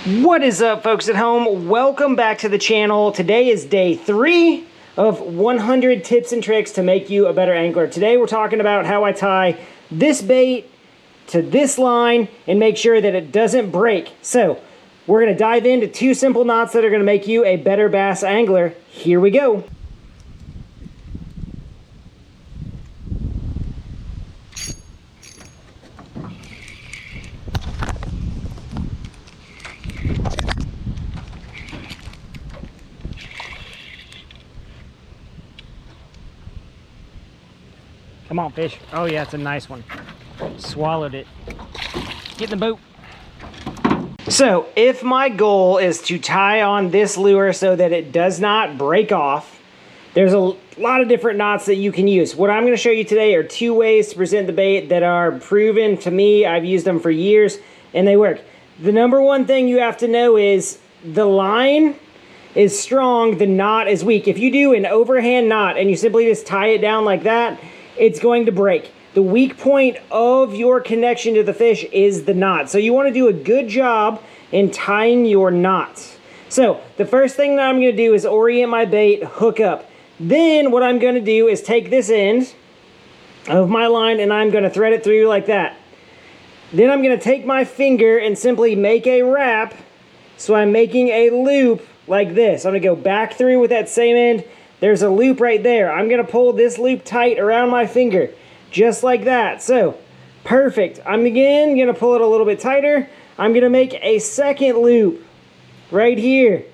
What is up, folks at home? Welcome back to the channel. Today is day 3 of 100 tips and tricks to make you a better angler. Today we're talking about how I tie this bait to this line and make sure that it doesn't break. So we're going to dive into 2 simple knots that are going to make you a better bass angler. Here we go. Come on, fish. Oh yeah, it's a nice one. Swallowed it. Get in the boat. So if my goal is to tie on this lure so that it does not break off, there's a lot of different knots that you can use. What I'm going to show you today are 2 ways to present the bait that are proven to me. I've used them for years and they work. The number one thing you have to know is the line is strong, the knot is weak. If you do an overhand knot and you simply just tie it down like that, it's going to break. The weak point of your connection to the fish is the knot. So you want to do a good job in tying your knots. So the first thing that I'm going to do is orient my bait, hook up. Then what I'm going to do is take this end of my line and I'm going to thread it through like that. Then I'm going to take my finger and simply make a wrap. So I'm making a loop like this. I'm going to go back through with that same end. There's a loop right there. I'm going to pull this loop tight around my finger, just like that. So, perfect. I'm again going to pull it a little bit tighter. I'm going to make a second loop right here.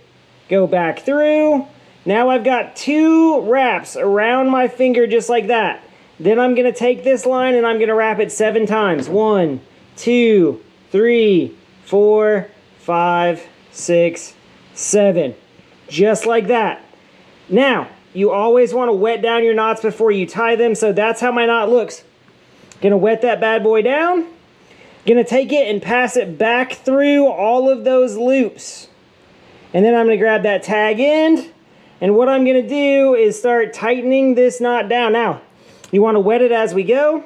Go back through. Now I've got 2 wraps around my finger just like that. Then I'm going to take this line and I'm going to wrap it 7 times. 1, 2, 3, 4, 5, 6, 7. Just like that. Now, you always want to wet down your knots before you tie them, so that's how my knot looks. Gonna wet that bad boy down. Gonna take it and pass it back through all of those loops. And then I'm gonna grab that tag end, and what I'm gonna do is start tightening this knot down. Now, you want to wet it as we go.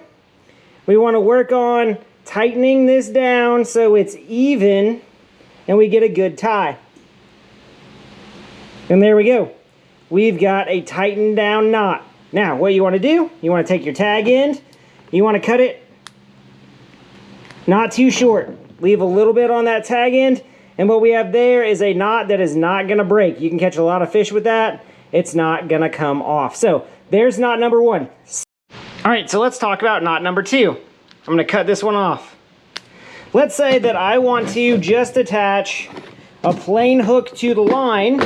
We want to work on tightening this down so it's even and we get a good tie. And there we go. We've got a tightened down knot. Now, what you want to do, you want to take your tag end, you want to cut it not too short. Leave a little bit on that tag end, and what we have there is a knot that is not going to break. You can catch a lot of fish with that. It's not going to come off. So, there's knot number 1. All right, so let's talk about knot number 2. I'm going to cut this one off. Let's say that I want to just attach a plain hook to the line,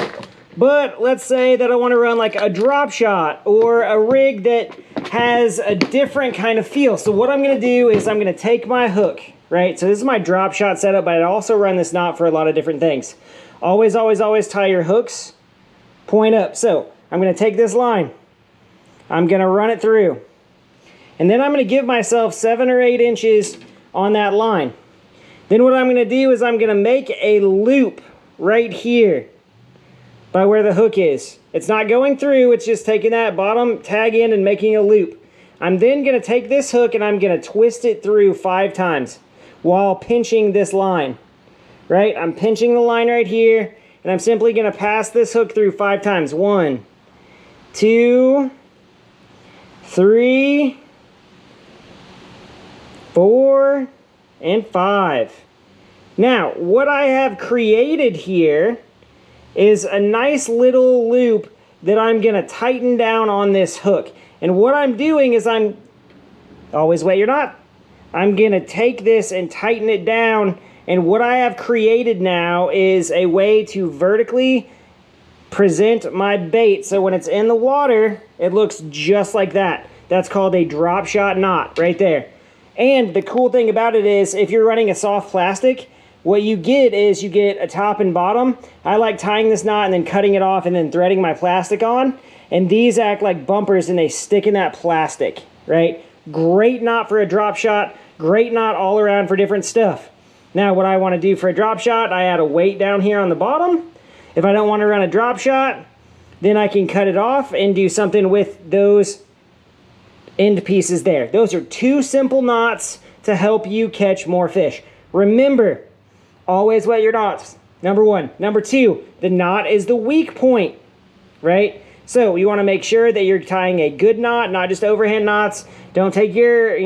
but let's say that I want to run like a drop shot or a rig that has a different kind of feel. So what I'm going to do is I'm going to take my hook, right? So this is my drop shot setup, but I also run this knot for a lot of different things. Always, always, always tie your hooks point up. So I'm going to take this line. I'm going to run it through. And then I'm going to give myself 7 or 8 inches on that line. Then what I'm going to do is I'm going to make a loop right here by where the hook is. It's not going through, it's just taking that bottom tag end and making a loop. I'm then going to take this hook and I'm going to twist it through 5 times while pinching this line. Right? I'm pinching the line right here and I'm simply going to pass this hook through 5 times. 1, 2, 3, 4, and 5. Now, what I have created here is a nice little loop that I'm going to tighten down on this hook. And what I'm doing is always wet your knot. I'm going to take this and tighten it down. And what I have created now is a way to vertically present my bait. So when it's in the water, it looks just like that. That's called a drop shot knot right there. And the cool thing about it is if you're running a soft plastic, what you get is you get a top and bottom. I like tying this knot and then cutting it off and then threading my plastic on. And these act like bumpers and they stick in that plastic, right? Great knot for a drop shot. Great knot all around for different stuff. Now what I want to do for a drop shot, I add a weight down here on the bottom. If I don't want to run a drop shot, then I can cut it off and do something with those end pieces there. Those are 2 simple knots to help you catch more fish. Remember, always wet your knots. Number one. Number two, the knot is the weak point, right? So you want to make sure that you're tying a good knot, not just overhand knots. Don't take your,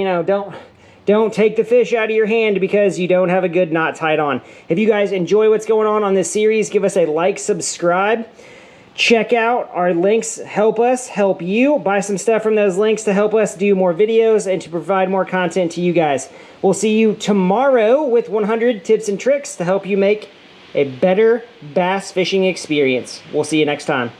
don't take the fish out of your hand because you don't have a good knot tied on. If you guys enjoy what's going on this series, give us a like, subscribe. Check out our links, help us, help you. Buy some stuff from those links to help us do more videos and to provide more content to you guys. We'll see you tomorrow with 100 tips and tricks to help you make a better bass fishing experience. We'll see you next time.